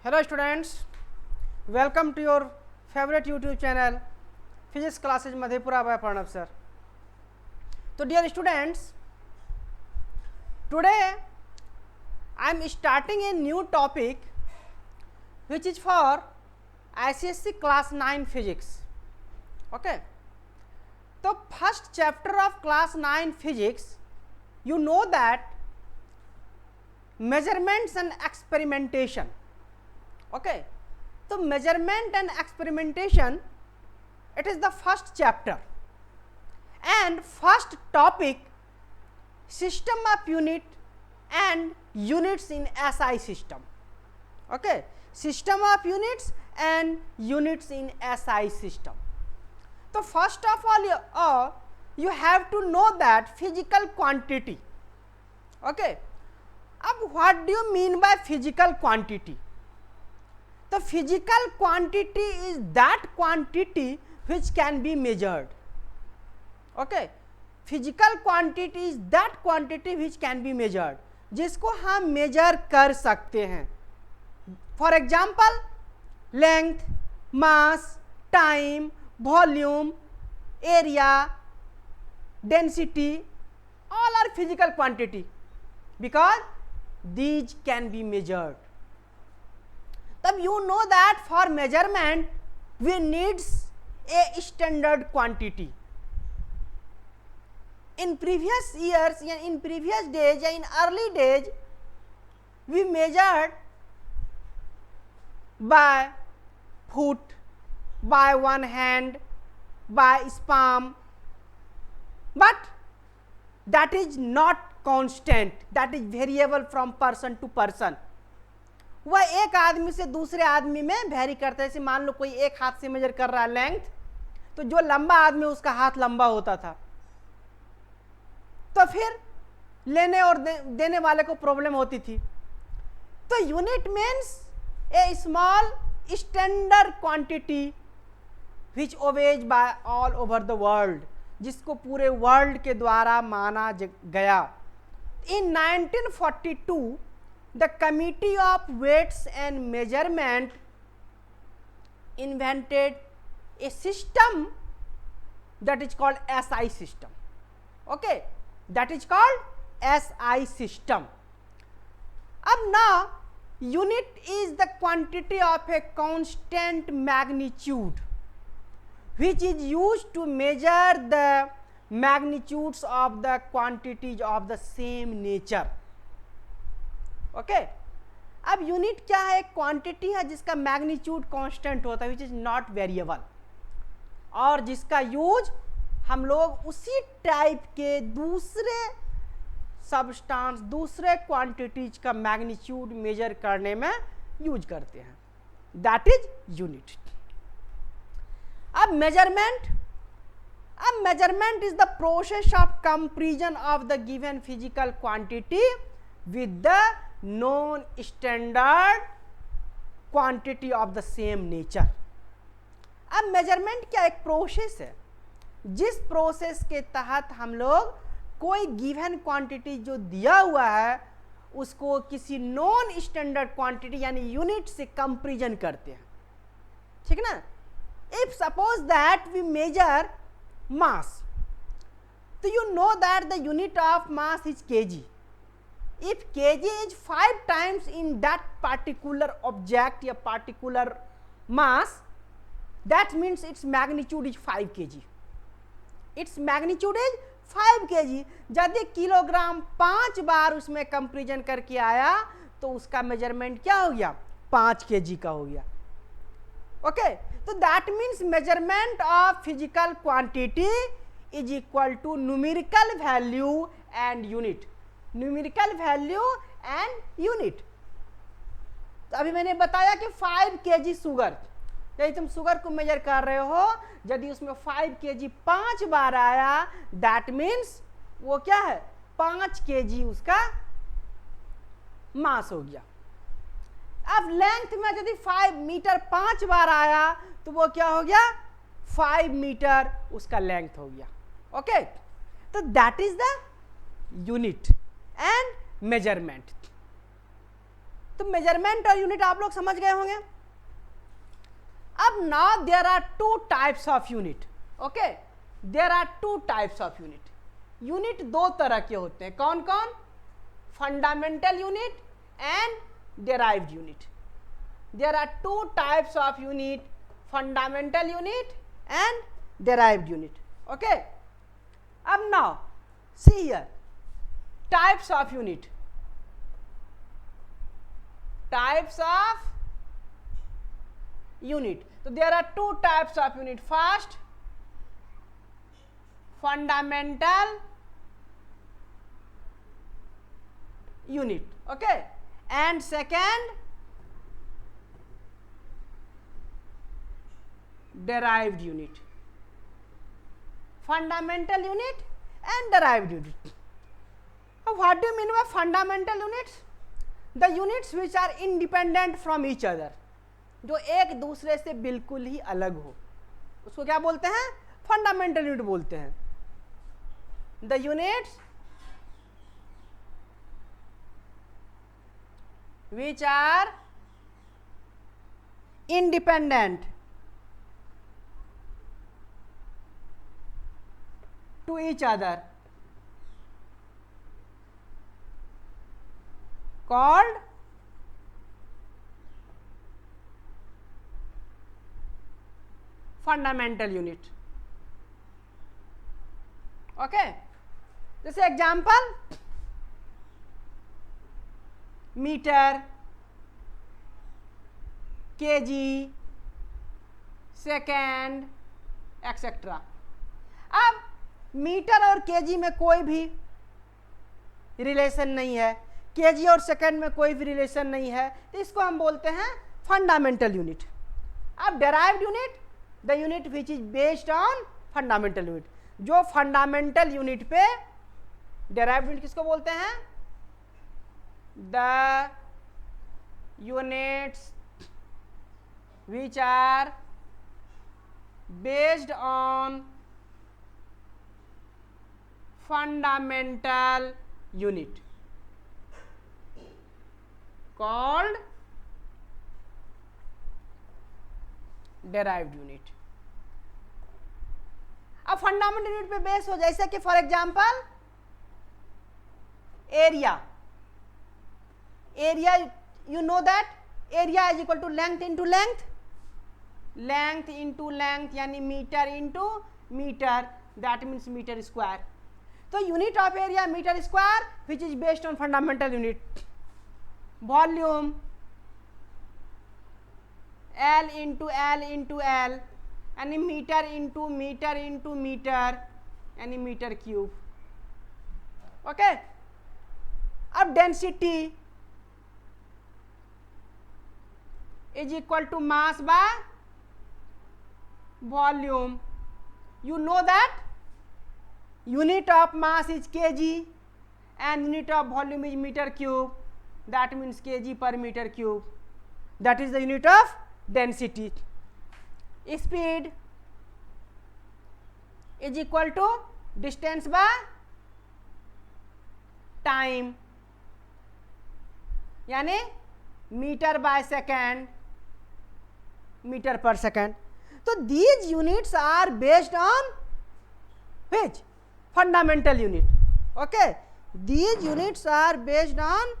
Hello students, welcome to your favorite YouTube channel Physics Classes Madhepura by Pranav sir. So dear students, today I am starting a new topic which is for ICSE class 9 physics. Okay. So first chapter of class 9 physics, you know that measurements and experimentation. Okay, so measurement and experimentation, it is the first chapter and first topic, system of unit and units in SI system. Okay, system of units and units in SI system. So first of all, you have to know that physical quantity. Okay, what do you mean by physical quantity? The physical quantity is that quantity which can be measured. Okay, physical quantity is that quantity which can be measured, जिसको हम major कर सकते हैं. For example, length, mass, time, volume, area, density, all are physical quantity because these can be measured. तब you know that for measurement we needs a standard quantity. In previous years, in previous days, in early days, we measured by foot, by one hand, by palm, but that is not constant, that is variable from person to person. वह एक आदमी से दूसरे आदमी में very करता है. जैसे मान लो कोई एक हाथ से मेजर कर रहा है लेंथ, तो जो लंबा आदमी उसका हाथ लंबा होता था, तो फिर लेने और देने वाले को प्रॉब्लम होती थी. तो unit means a small standard quantity which obeys by all over the world, जिसको पूरे वर्ल्ड के द्वारा माना गया. In 1942 the Committee of Weights and Measurement invented a system that is called SI system. Okay, that is called SI system. Now unit is the quantity of a constant magnitude which is used to measure the magnitudes of the quantities of the same nature. Okay, अब unit क्या है? Quantity है जिसका magnitude constant होता है, which is not variable, और जिसका use हम लोग उसी टाइप के दूसरे सबस्टांस, दूसरे क्वांटिटीज का मैग्नीट्यूड मेजर करने में यूज करते हैं. That is unit. अब measurement is the process of comparison of the given physical quantity with the known standard quantity of the same nature. अब मेजरमेंट क्या? एक प्रोसेस है जिस प्रोसेस के तहत हम लोग कोई गिवन क्वांटिटी जो दिया हुआ है उसको किसी नॉन स्टैंडर्ड क्वांटिटी यानी यूनिट से कंपैरिजन करते हैं. ठीक ना? If suppose that we measure mass, तो you know that the unit of mass is KG. If kg is 5 times in that particular object या particular mass, that means its magnitude is 5 kg. Its magnitude is 5 kg. यदि kilogram 5 बार उसमें comparison करके आया तो उसका measurement क्या हो गया? 5 kg का हो गया. ओके, तो that means measurement of physical quantity is equal to numerical value and unit. Numerical value and unit. तो अभी मैंने बताया कि 5 kg शुगर, यदि तुम शुगर को मेजर कर रहे हो, यदि उसमें 5 kg 5 बार आया, दैट मीन्स वो क्या है? 5 kg उसका मास हो गया. अब लेंथ में यदि 5 मीटर 5 बार आया तो वो क्या हो गया? 5 मीटर उसका लेंथ हो गया. ओके, तो that is the unit and measurement. तो मेजरमेंट और यूनिट आप लोग समझ गए होंगे। अब now there are two types of unit. Okay, there are two types of unit. Unit दो तरह के होते हैं, कौन कौन? Fundamental unit and derived unit. There are two types of unit, fundamental unit and derived unit. Okay, now see here, types of unit, types of unit. So there are two types of unit. First, fundamental unit, okay, and second, derived unit. Fundamental unit and derived unit. What do you mean by fundamental units? The units which are independent from each other, जो एक दूसरे से बिल्कुल ही अलग हो, उसको क्या बोलते हैं? फंडामेंटल यूनिट बोलते हैं। The units which are independent to each other called fundamental unit. Okay, जैसे example, metre, KG, second, etcetera. अब मीटर और केजी में कोई भी रिलेशन नहीं है, केजी और सेकंड में कोई भी रिलेशन नहीं है, तो इसको हम बोलते हैं फंडामेंटल यूनिट। अब derived unit, the unit which is based on fundamental unit, जो फंडामेंटल यूनिट पे, डेराइव्ड यूनिट किसको बोलते हैं? The units which are based on fundamental unit called derived unit. अब फंडामेंटल यूनिट पे बेस हो, जैसे कि for example area, area you know that area is equal to length into length, length into length यानी metre into metre, that means metre square. तो unit of area metre square which is based on fundamental unit. Volume l into l यानी metre into metre यानी metre cube. Okay, अब density is equal to mass by volume. You know that unit of mass is kg and unit of volume is meter cube, that means kg per meter cube, that is the unit of density. Speed is equal to distance by time, यानी metre by second, metre per second. तो these units are based on which? Fundamental unit. Okay, these units are based on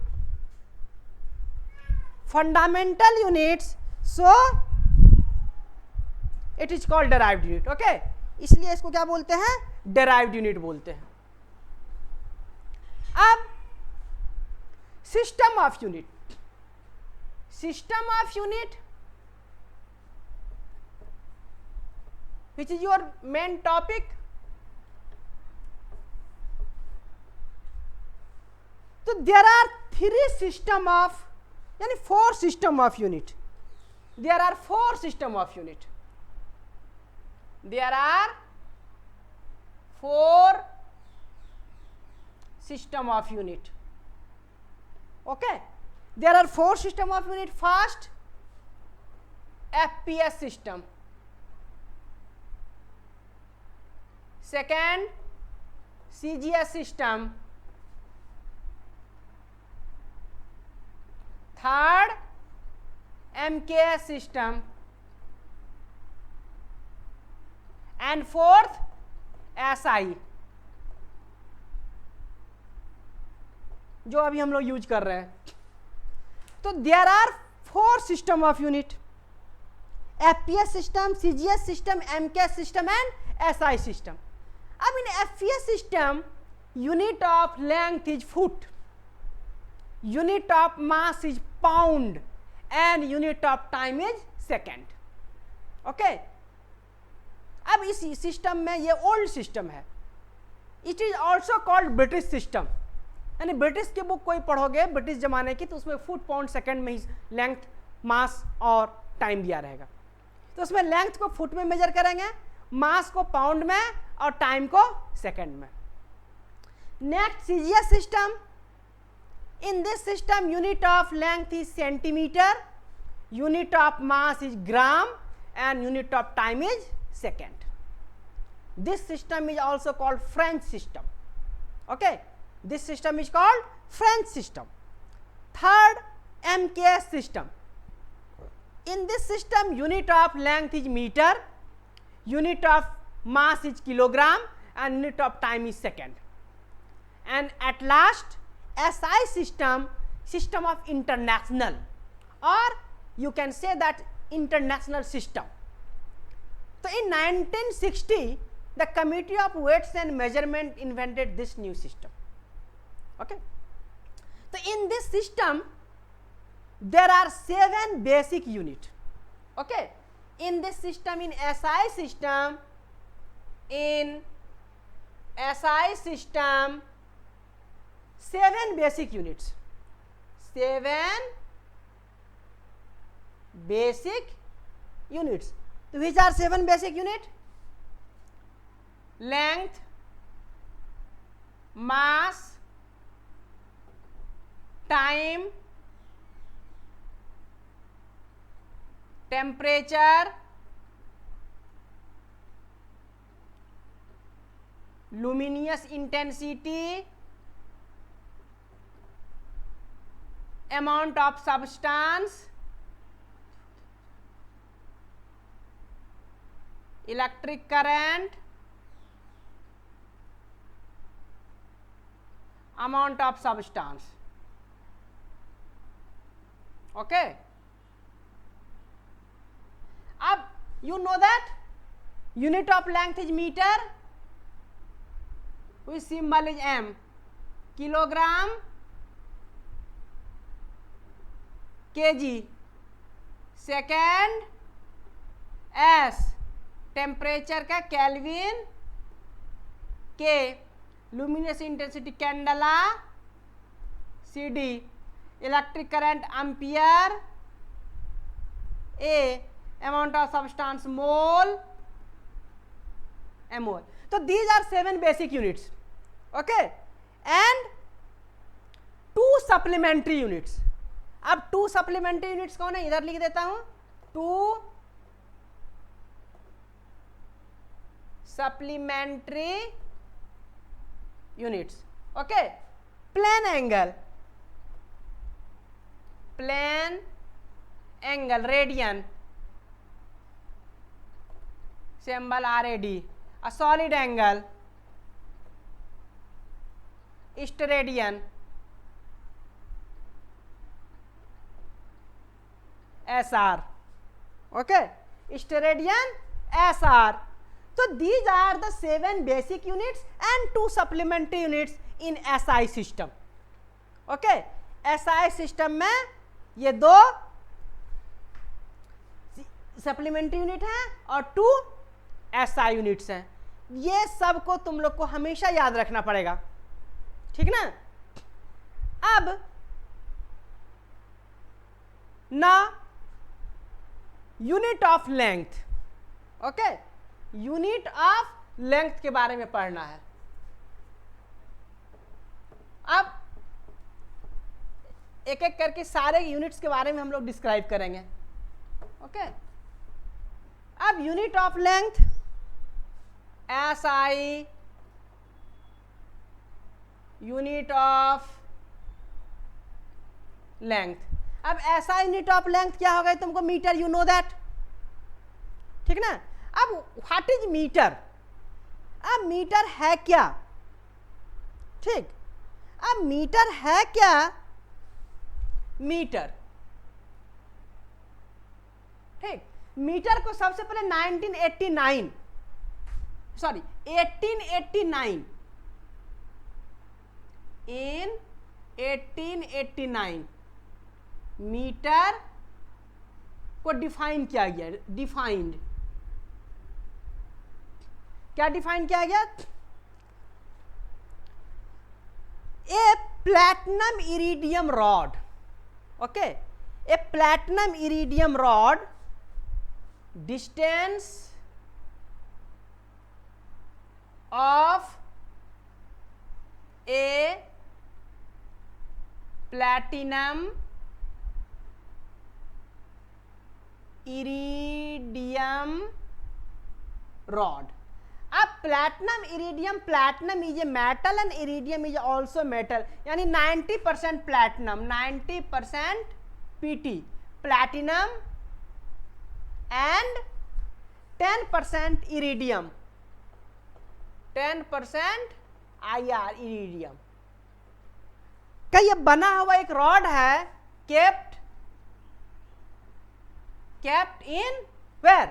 fundamental units, so it is called derived unit. Okay, इसलिए इसको क्या बोलते हैं? derived unit बोलते हैं। अब system of unit, system of unit which is your main topic। तो there are three system of, यानी four system of unit. There are four system of unit, there are four system of unit. Okay, there are four system of unit. First, FPS system, second CGS system, third MKS system and fourth SI, जो अभी हम लोग use कर रहे हैं। तो there are 4 system of unit, FPS system, CGS system, MKS system and SI system. अब in FPS system unit of length is foot, unit of mass is pound and unit of time is second. Okay, अब इस system में ये old system है, it is also called British system. यानी British की book कोई पढ़ोगे British जमाने की, तो उसमें फुट पाउंड सेकेंड में ही लेंथ, मास और टाइम दिया रहेगा। तो उसमें लेंथ को फुट में मेजर करेंगे, मास को पाउंड में और टाइम को सेकेंड में। Next CGS system, in this system unit of length is centimetre, unit of mass is gram and unit of time is second. This system is also called French system. Okay, this system is called French system. Third MKS system, in this system unit of length is meter, unit of mass is kilogram and unit of time is second. And at last SI system, system of international, or you can say that international system. So in 1960 the Committee of Weights and Measurement invented this new system. Okay, so in this system there are 7 basic units. Okay, in this system, in SI system, in SI system 7 basic units, 7 basic units. So which are 7 basic unit? Length, mass, time, temperature, luminous intensity, amount of substance, electric current, amount of substance. Okay, अब you know that unit of length is metre, which symbol is M, kilogram, kg, second S, temperature का kelvin, K luminous intensity candela, CD electric current ampere, A amount of substance mole, mol. तो these are 7 basic units. Okay, and 2 supplementary units. अब 2 supplementary units कौन है, इधर लिख देता हूं, 2 supplementary units. Okay, plane angle, plane angle, radian, symbol RAD. A solid angle, steradian, SR. Okay, steradian, SR. So these are the 7 basic units and 2 supplementary units in SI system. Okay, SI system में ये 2 supplementary unit हैं और 2 SI units हैं। ये सब को तुम लोग को हमेशा याद रखना पड़ेगा, ठीक ना। अब ना unit of length, okay, unit of length के बारे में पढ़ना है। अब एक एक करके सारे यूनिट्स के बारे में हम लोग डिस्क्राइब करेंगे। ओके, अब unit of length SI, unit of length. अब ऐसा यूनिट ऑफ लेंथ क्या होगा तुमको मीटर, यू नो दैट, ठीक ना। अब व्हाट इज मीटर, अब मीटर है क्या, ठीक, अब मीटर है क्या, मीटर, ठीक, मीटर को सबसे पहले 1889 इन 1889 मीटर को डिफाइन किया गया, डिफाइंड, क्या डिफाइन किया गया, a platinum iridium rod, okay, a platinum iridium rod distance of a platinum iridium rod. अब platinum iridium, platinum is a metal and iridium is also metal, यानी 90% platinum, 90% PT platinum and 10% iridium, 10% IR iridium का ये बना हुआ एक rod है, kept in where,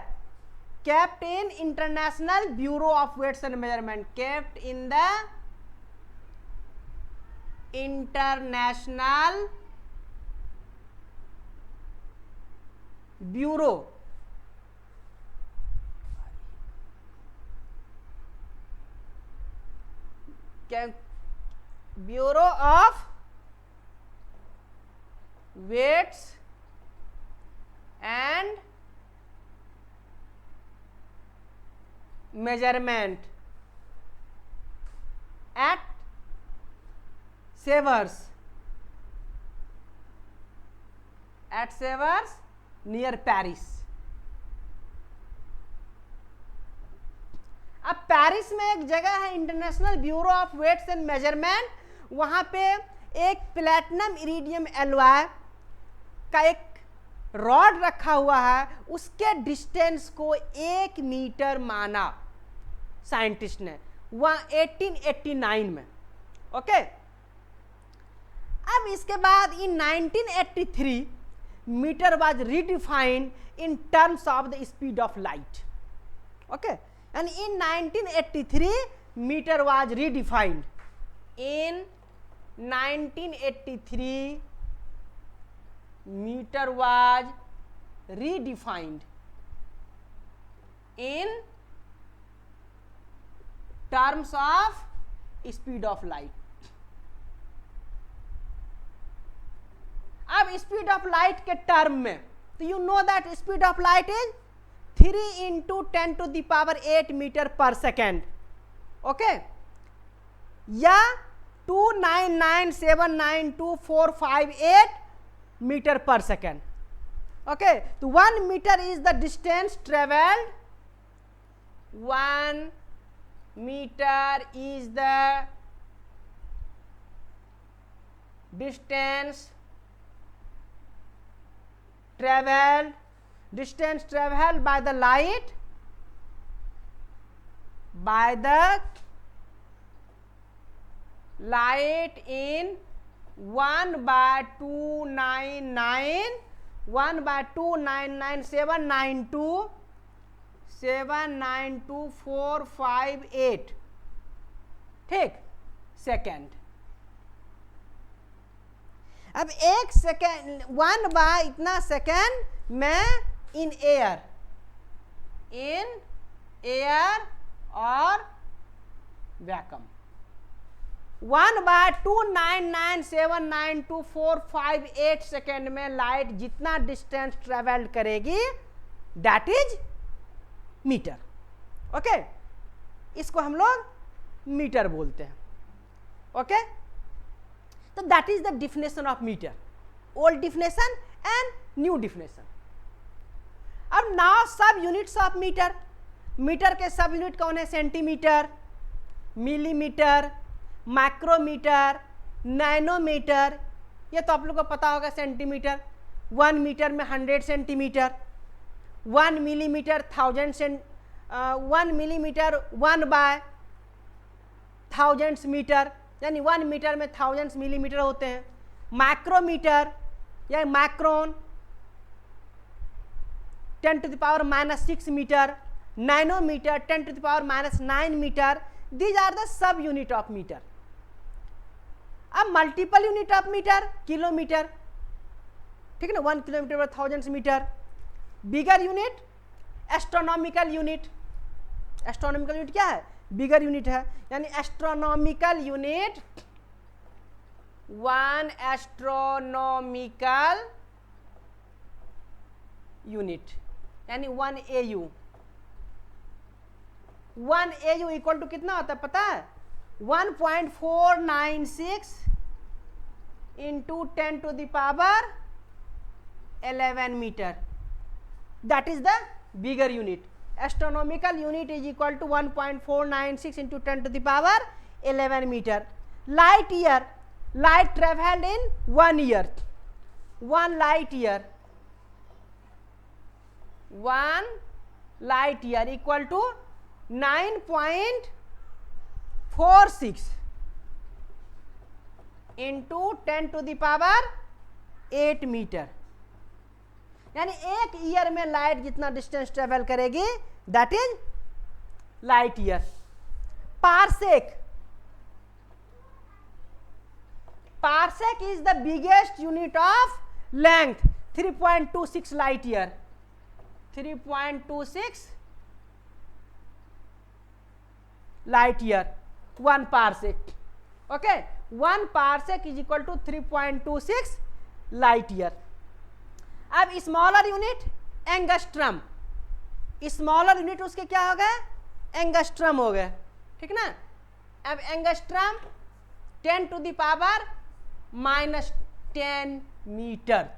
kept in International Bureau of Weights and Measurement, kept in the International Bureau Bureau of Weights and Measurement at Severs, near Paris। अब Paris में एक जगह है international bureau of weights and measurement, वहां पे एक platinum iridium alloy का एक रॉड रखा हुआ है, उसके डिस्टेंस को 1 मीटर माना साइंटिस्ट ने, वह 1889 में, ओके। अब इसके बाद in 1983 metre was redefined in terms of the speed of light, okay, and in 1983 meter was redefined, in 1983 meter was redefined in terms of speed of light। अब speed of light के term में, तो you know that speed of light is 3 into 10 to the power 8 metre per second, okay, या 299792458 metre per second, okay. तो 1 metre is the distance travelled, 1 metre is the distance travelled, distance traveled by the light, in 1/299,792,458, ठीक, second. अब 1 second 1 bye इतना second में in air और vacuum, 1/299,792,458 second में light जितना distance travel करेगी that is metre, okay. इसको हम लोग मीटर बोलते हैं, ओके। तो that is the definition of metre, old definition and new definition. अब नाउ सब यूनिट्स ऑफ मीटर, मीटर के सब यूनिट कौन है, सेंटीमीटर, मिलीमीटर, माइक्रोमीटर, नैनोमीटर, ये तो आप लोग को पता होगा, सेंटीमीटर। 1 मीटर में 100 सेंटीमीटर, 1 मिलीमीटर 1 मिलीमीटर 1/1000 मीटर, यानी 1 मीटर में 1000 मिलीमीटर होते हैं। माइक्रोमीटर या micron 10⁻⁻6 metre, nanometre 10⁻⁻9 metre. These are the sub unit of metre. अब multiple unit of metre kilometre, ठीक है ना, 1 kilometre 1000 metre. Bigger unit astronomical unit. Astronomical unit क्या है? बिगर यूनिट है, यानी एस्ट्रोनॉमिकल यूनिट 1 एस्ट्रोनॉमिकल यूनिट यानी 1 AU। 1 AU इक्वल टू कितना होता है पता है? 1.496 into 10⁻11 metre. That is the bigger unit. Astronomical unit is equal to 1.496 into 10⁻11 metre. Light year, light travelled in 1 year. 1 light year, 1 light year equal to 9.46 into 10⁸ metre, यानी 1 year में light जितना distance travel करेगी that is light year. Parsec, parsec is the biggest unit of length, 3.26 light year. 3.26 light year 1 parsec. Okay, 1 parsec is equal to 3.26 light year. अब smaller unit angstrom. Smaller unit उसके क्या हो गए? Angstrom हो गए, ठीक ना। अब angstrom 10⁻⁻10 metre.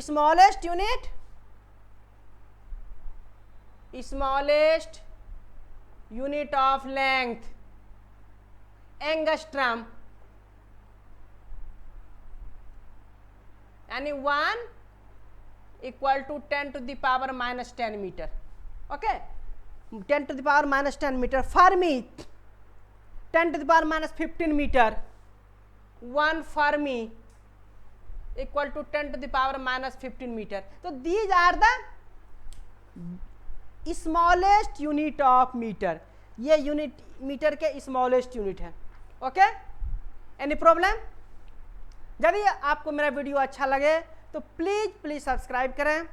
Smallest unit, smallest unit of length angstrom, यानी 1 equal to 10⁻⁻10 metre. Okay, 10⁻⁻10 metre. Fermi 10⁻⁻15 metre. 1 fermi equal to 10⁻⁻15 metre. तो these are the smallest unit of metre. ये यूनिट मीटर के स्मॉलेस्ट यूनिट है। Okay, any problem? यदि आपको मेरा video अच्छा लगे तो प्लीज़ सब्सक्राइब करें,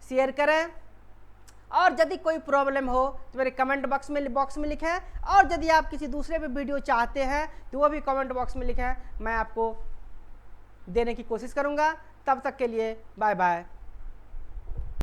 शेयर करें, और यदि कोई प्रॉब्लम हो तो मेरे कमेंट बॉक्स में लिखें, और यदि आप किसी दूसरे पे वीडियो चाहते हैं तो वो भी कमेंट बॉक्स में लिखें, मैं आपको देने की कोशिश करूँगा। तब तक के लिए बाय बाय।